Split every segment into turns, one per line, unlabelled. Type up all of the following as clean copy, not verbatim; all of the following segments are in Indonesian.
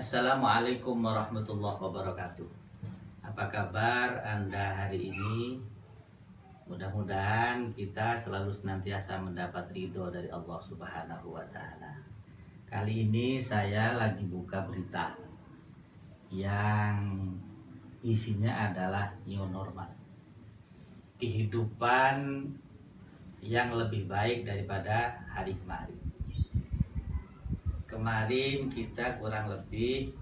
Assalamualaikum warahmatullahi wabarakatuh. Apa kabar Anda hari ini? Mudah-mudahan kita selalu senantiasa mendapat ridho dari Allah Subhanahu wa Ta'ala. Kali ini saya lagi buka berita yang isinya adalah new normal, kehidupan yang lebih baik daripada hari kemarin. Kemarin kita kurang lebih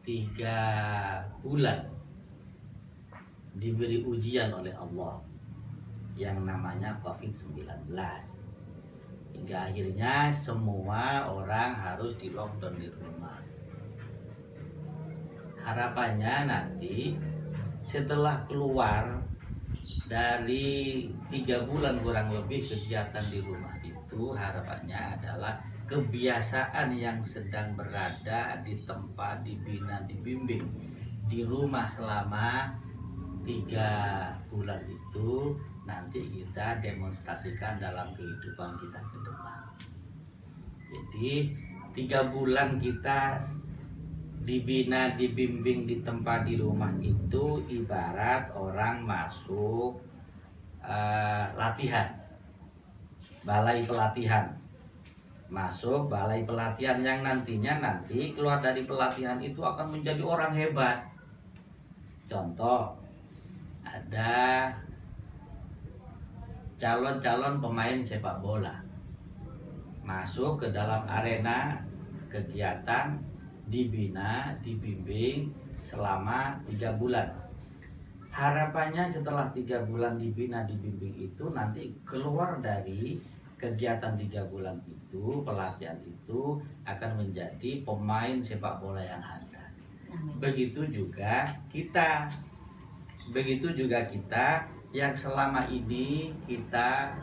3 bulan diberi ujian oleh Allah yang namanya COVID-19, hingga akhirnya semua orang harus di lockdown di rumah. Harapannya nanti setelah keluar dari 3 bulan kurang lebih kegiatan di rumah itu, harapannya adalah kebiasaan yang sedang berada di tempat, dibina, dibimbing di rumah selama 3 bulan itu nanti kita demonstrasikan dalam kehidupan kita ke depan. Jadi 3 bulan kita dibina, dibimbing di tempat di rumah itu ibarat orang masuk latihan, balai pelatihan. Masuk balai pelatihan yang nantinya keluar dari pelatihan itu akan menjadi orang hebat. Contoh, ada calon-calon pemain sepak bola masuk ke dalam arena kegiatan, dibina, dibimbing selama 3 bulan. Harapannya setelah 3 bulan dibina, dibimbing itu nanti keluar dari kegiatan 3 bulan itu, pelatihan itu akan menjadi pemain sepak bola yang handal. Begitu juga kita yang selama ini kita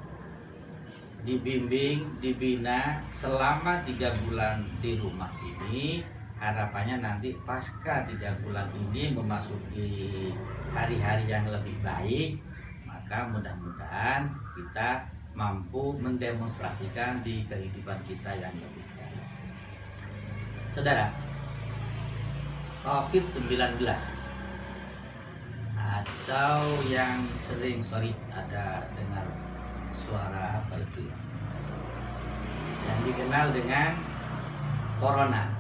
dibimbing, dibina selama 3 bulan di rumah ini. Harapannya nanti pasca 3 bulan ini memasuki hari-hari yang lebih baik, maka mudah-mudahan kita mampu mendemonstrasikan di kehidupan kita yang lebih baik. Saudara, COVID-19 atau yang sering ada dengar suara apa itu yang dikenal dengan corona.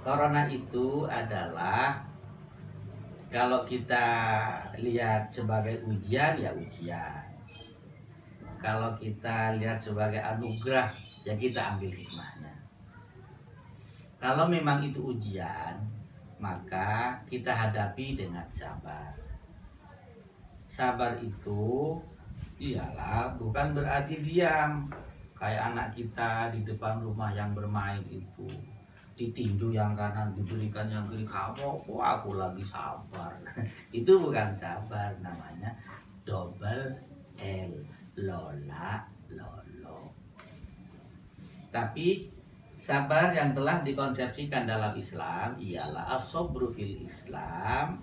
Corona itu adalah, kalau kita lihat sebagai ujian ya ujian, kalau kita lihat sebagai anugerah ya kita ambil hikmahnya. Kalau memang itu ujian, maka kita hadapi dengan sabar. Sabar itu ialah bukan berarti diam, kayak anak kita di depan rumah yang bermain itu ditinju yang kanan, diberikan yang kiri, kamu aku lagi sabar. Itu bukan sabar, namanya double L, lola lolo. Tapi sabar yang telah dikonsepsikan dalam Islam ialah as-sabru fil Islam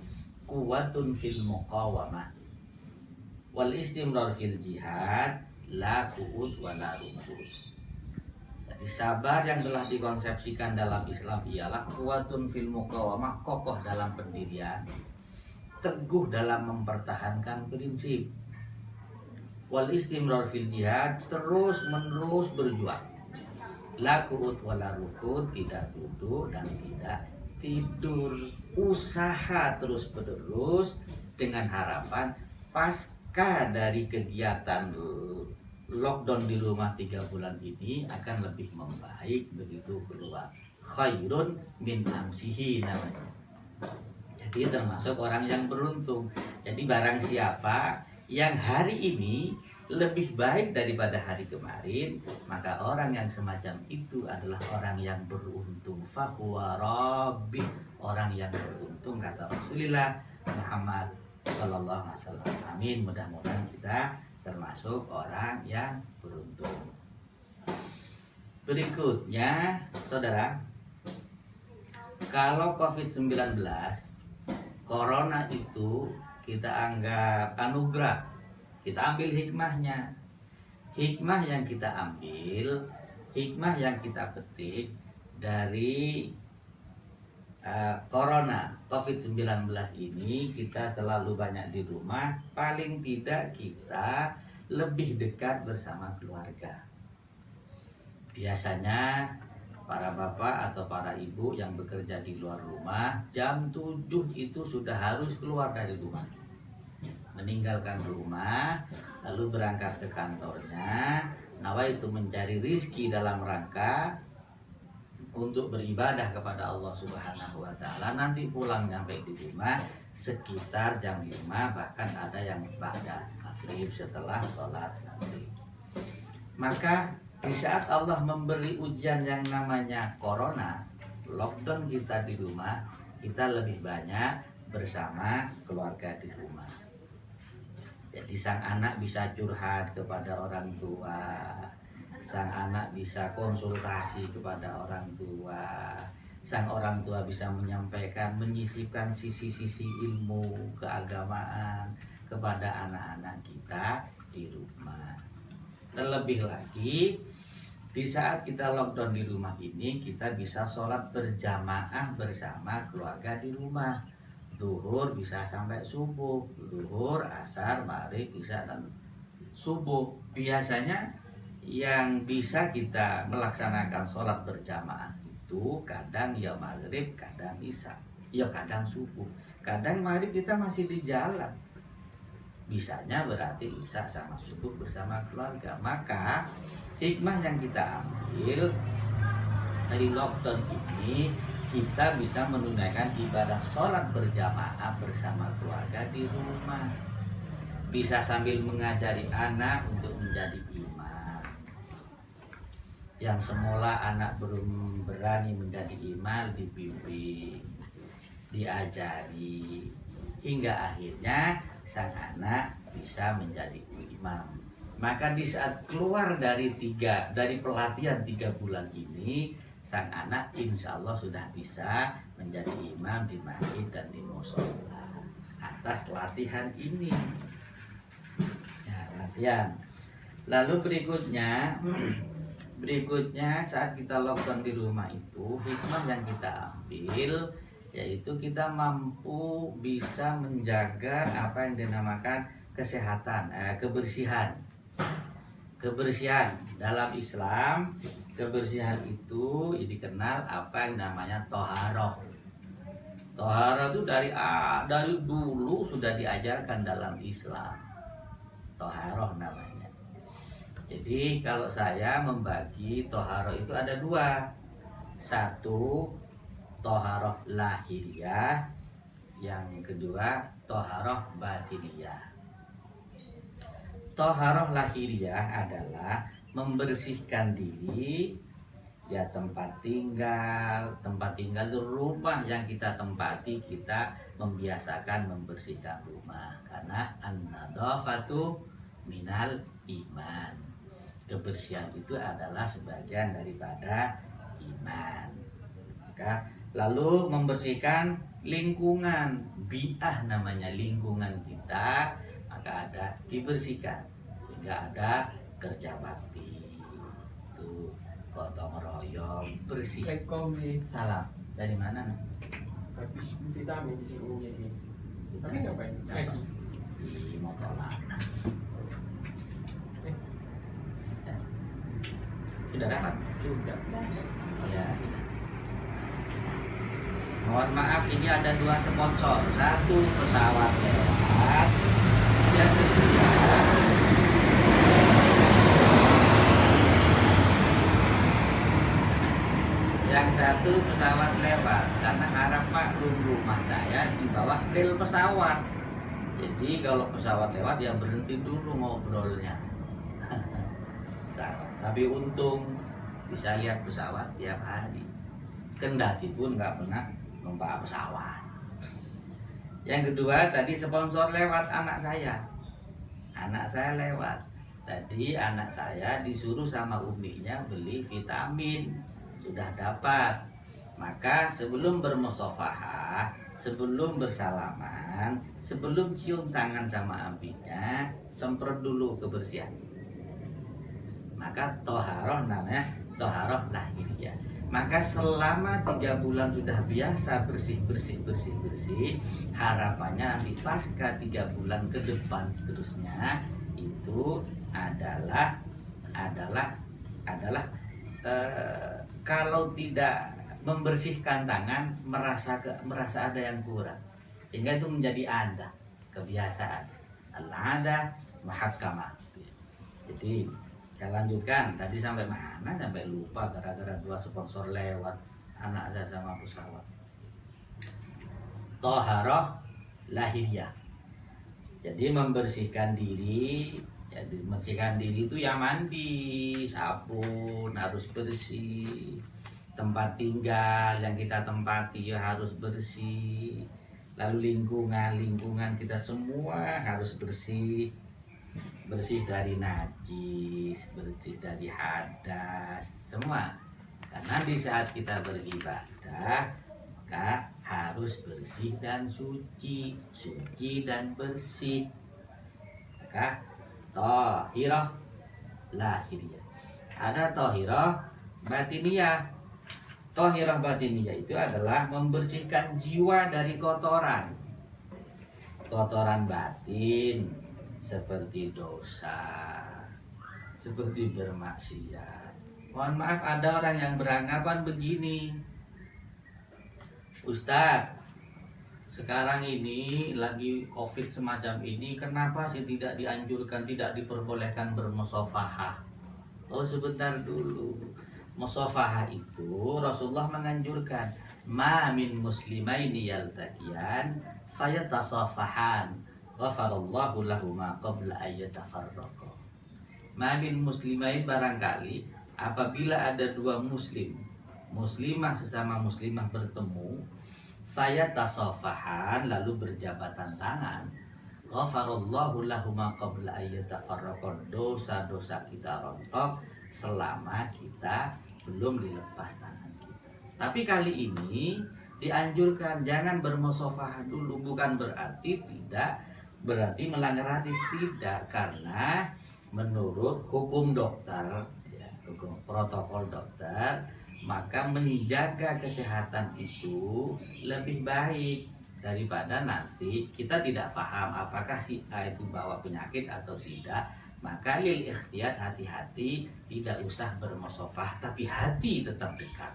quwwatun fil muqawamah wal istimrar fil jihad la qu'ud wa la rukud. Jadi sabar yang telah dikonsepsikan dalam Islam ialah quwwatun fil muqawamah, kokoh dalam pendirian, teguh dalam mempertahankan prinsip, wal istimrar fil jihad, terus menerus berjuang, la qu'ud wa la rukud, tidak duduk dan tidak tidur, usaha terus menerus dengan harapan pasca dari kegiatan lockdown di rumah 3 bulan ini akan lebih membaik begitu keluar. Khairun min amsihi namanya. Jadi termasuk orang yang beruntung. Jadi barang siapa yang hari ini lebih baik daripada hari kemarin, maka orang yang semacam itu adalah orang yang beruntung. Fahuwa rabbih, orang yang beruntung, kata Rasulullah Muhammad sallallahu alaihi wasallam. Amin. Mudah-mudahan kita termasuk orang yang beruntung. Berikutnya, saudara, kalau COVID-19, corona itu kita anggap anugerah, kita ambil hikmahnya. Hikmah yang kita ambil, hikmah yang kita petik dari Corona COVID-19 ini kita selalu banyak di rumah, paling tidak kita lebih dekat bersama keluarga. Biasanya para bapak atau para ibu yang bekerja di luar rumah jam 7 itu sudah harus keluar dari rumah, meninggalkan rumah lalu berangkat ke kantornya, nawaitu mencari rizki dalam rangka untuk beribadah kepada Allah Subhanahu wa taala. Nanti pulang sampai di rumah sekitar jam 5, bahkan ada yang ba'da maghrib, setelah sholat maghrib. Maka di saat Allah memberi ujian yang namanya corona, lockdown kita di rumah, kita lebih banyak bersama keluarga di rumah. Jadi sang anak bisa curhat kepada orang tua, sang anak bisa konsultasi kepada orang tua, sang orang tua bisa menyampaikan, menyisipkan sisi-sisi ilmu keagamaan kepada anak-anak kita di rumah. Terlebih lagi, di saat kita lockdown di rumah ini, kita bisa sholat berjamaah bersama keluarga di rumah. Zuhur bisa sampai subuh, zuhur, asar, maghrib, isya, dan subuh. Biasanya yang bisa kita melaksanakan sholat berjamaah itu kadang ya maghrib, kadang isya, ya kadang subuh, kadang maghrib kita masih di jalan. Bisanya berarti isya sama subuh bersama keluarga. Maka hikmah yang kita ambil dari lockdown ini, kita bisa menunaikan ibadah sholat berjamaah bersama keluarga di rumah. Bisa sambil mengajari anak untuk menjadi imam. Yang semula anak belum berani menjadi imam, dibimbing, diajari, hingga akhirnya sang anak bisa menjadi imam. Maka di saat keluar dari pelatihan 3 bulan ini, sang anak insya Allah sudah bisa menjadi imam di masjid dan di mushola atas latihan ini. Ya, latihan. Lalu berikutnya saat kita lockdown di rumah itu, hikmah yang kita ambil yaitu kita mampu bisa menjaga apa yang dinamakan kesehatan, kebersihan. Kebersihan dalam Islam, kebersihan itu dikenal apa yang namanya toharoh. Toharoh itu dari dulu sudah diajarkan dalam Islam. Toharoh namanya. Jadi kalau saya membagi toharoh itu ada 2. Satu, toharoh lahiriah. Yang kedua, toharoh batiniyah. Toharoh lahiriah adalah membersihkan diri, ya tempat tinggal di rumah yang kita tempati, kita membiasakan membersihkan rumah karena an-nadhafatu minal iman. Kebersihan itu adalah sebagian daripada iman. Maka lalu membersihkan lingkungan, bi'ah namanya lingkungan kita, maka ada dibersihkan sehingga ada kerja bakti, itu gotong royong, bersih. Salam dari mana nih?
Habis vitamin di sini ini. Tapi ngapain? Ngaji
di motolan. Sudah dapat?
Sudah.
Ya. Mohon maaf, ini ada 2 sponsor. Satu, pesawat lewat. Yang kedua, yang satu pesawat lewat karena harap maklum rumah saya di bawah rel pesawat. Jadi kalau pesawat lewat ya berhenti dulu ngobrolnya. Tapi untung bisa lihat pesawat tiap hari. Kendati pun nggak pernah numpak pesawat. Yang kedua tadi sponsor lewat anak saya. Anak saya lewat. Tadi anak saya disuruh sama uminya beli vitamin. Sudah dapat. Maka sebelum bermusafahah, sebelum bersalaman, sebelum cium tangan sama ambinya, semprot dulu kebersihan. Maka toharoh namanya toharoh lahiriah. Maka selama 3 bulan sudah biasa bersih, harapannya nanti pasca 3 bulan ke depan seterusnya itu adalah kalau tidak membersihkan tangan merasa ada yang kurang, sehingga itu menjadi ada kebiasaan, ada muhakkamah. Jadi saya lanjutkan tadi sampai mana, sampai lupa gara-gara 2 sponsor lewat, anak saya sama pesawat. Toharoh lahiriah, jadi membersihkan diri. Jadi membersihkan diri itu ya mandi, sabun harus bersih, tempat tinggal yang kita tempati ya harus bersih, lalu lingkungan kita semua harus bersih dari najis, bersih dari hadas, semua. Karena di saat kita beribadah maka harus bersih dan suci dan bersih. Maka tohirah lahiriah, ada tohirah batiniyah. Tohirah batiniyah itu adalah membersihkan jiwa dari kotoran batin, seperti dosa, seperti bermaksiat. Mohon maaf, ada orang yang beranggapan begini, Ustadz, sekarang ini lagi COVID semacam ini, kenapa sih tidak dianjurkan, tidak diperbolehkan bermusafahah? Oh sebentar dulu, musafahah itu Rasulullah menganjurkan, ma min muslimaini yaltaqiyan fayatasafahan ghafarallahu lahuma qabla ayyatafarraqa. Ma min muslimain, barangkali apabila ada 2 muslimah sesama muslimah bertemu, fayatasafahan, lalu berjabatan tangan, ghafarallahu lahuma qabla ayyatafarraqa, dosa-dosa kita rontok selama kita belum dilepas tangan kita. Tapi kali ini dianjurkan jangan bermusafahah dulu, bukan berarti melanggar hadis, tidak, karena menurut hukum dokter, ya, hukum protokol dokter, maka menjaga kesehatan itu lebih baik daripada nanti kita tidak paham apakah si A itu bawa penyakit atau tidak. Maka lil ikhtiyat, hati-hati, tidak usah bermusafah tapi hati tetap dekat.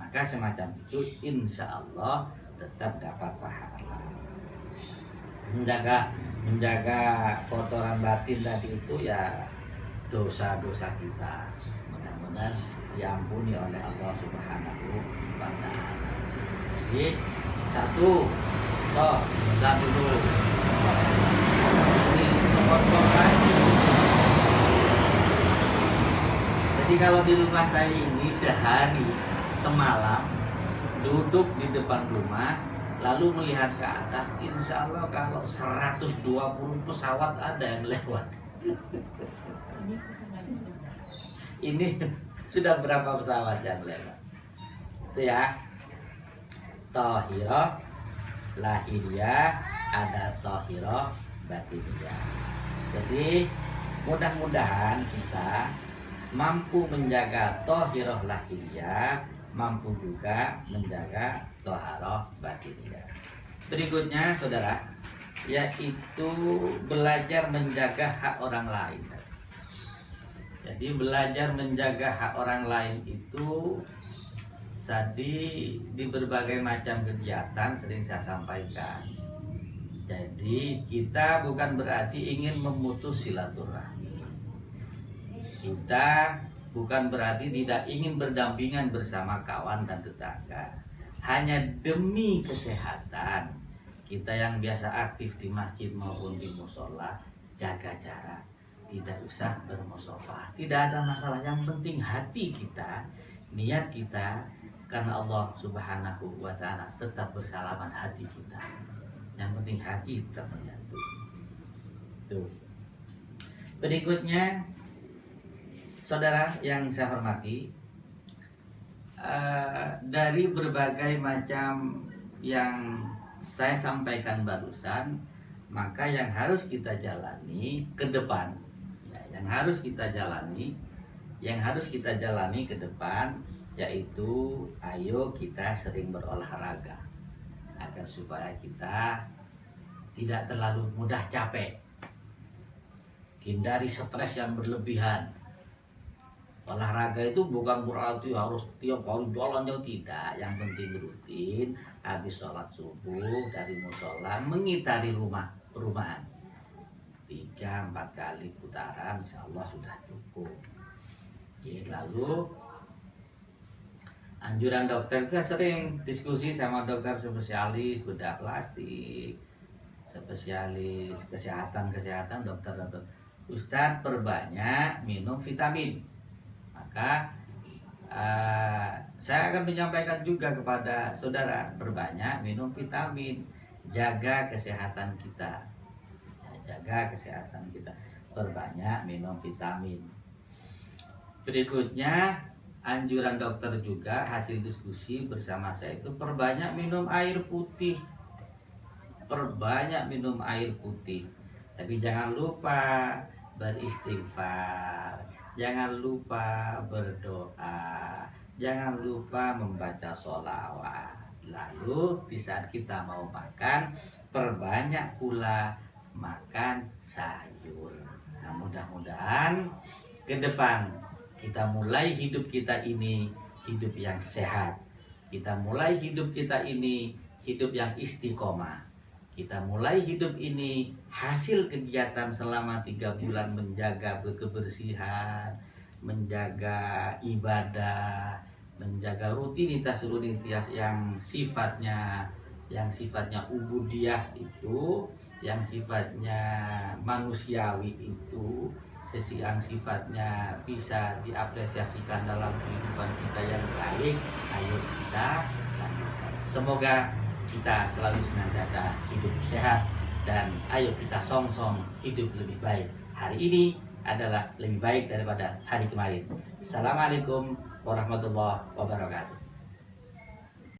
Maka semacam itu insya Allah tetap dapat pahala. Menjaga kotoran batin tadi itu ya dosa-dosa kita, mudah-mudahan diampuni oleh Allah Subhanahu wa ta'ala. Jadi satu, kita dulu ini sepotong lagi. Jadi kalau di rumah saya ini sehari semalam duduk di depan rumah lalu melihat ke atas, insya Allah kalau 120 pesawat ada yang lewat. Ini sudah berapa pesawat yang lewat? Itu ya. Tohirah lahiriah, ada tohirah batiniyah. Jadi mudah-mudahan kita mampu menjaga tohirah lahiriah, mampu juga menjaga toharah batiniyah. Berikutnya saudara, yaitu belajar menjaga hak orang lain. Jadi belajar menjaga hak orang lain itu tadi di berbagai macam kegiatan sering saya sampaikan. Jadi kita bukan berarti ingin memutus silaturahmi. Kita bukan berarti tidak ingin berdampingan bersama kawan dan tetangga. Hanya demi kesehatan kita yang biasa aktif di masjid maupun di musola, jaga jarak. Tidak usah bermusafah, tidak ada masalah. Yang penting hati kita, niat kita, karena Allah Subhanahu wa ta'ala tetap bersalaman hati kita. Yang penting hati tetap menyatu. Tuh. Berikutnya, saudara yang saya hormati, dari berbagai macam yang saya sampaikan barusan, maka yang harus kita jalani ke depan, yang harus kita jalani ke depan yaitu ayo kita sering berolahraga agar supaya kita tidak terlalu mudah capek, hindari stres yang berlebihan. Olahraga itu bukan berarti harus tiap hari jalan jauh, tidak. Yang penting rutin habis sholat subuh dari musola mengitari perumahan 3-4 kali putaran, insya Allah sudah cukup. Oke, lalu anjuran dokter, saya sering diskusi sama dokter spesialis bedah plastik, spesialis kesehatan, dokter. Ustadz, perbanyak minum vitamin. Maka saya akan menyampaikan juga kepada saudara, perbanyak minum vitamin, jaga kesehatan kita, perbanyak minum vitamin. Berikutnya anjuran dokter juga hasil diskusi bersama saya itu perbanyak minum air putih, tapi jangan lupa beristighfar, jangan lupa berdoa, jangan lupa membaca sholawat. Lalu di saat kita mau makan, perbanyak pula makan sayur. Nah, mudah-mudahan ke depan kita mulai hidup kita ini hidup yang sehat. Kita mulai hidup kita ini hidup yang istiqomah. Kita mulai hidup ini hasil kegiatan selama 3 bulan menjaga kebersihan, menjaga ibadah, menjaga rutinitas yang sifatnya ubudiyah itu, yang sifatnya manusiawi itu, yang sifatnya bisa diapresiasikan dalam kehidupan kita yang baik. Ayo kita lakukan. Semoga kita selalu senantiasa hidup sehat, dan ayo kita song-song hidup lebih baik. Hari ini adalah lebih baik daripada hari kemarin. Assalamualaikum warahmatullahi wabarakatuh.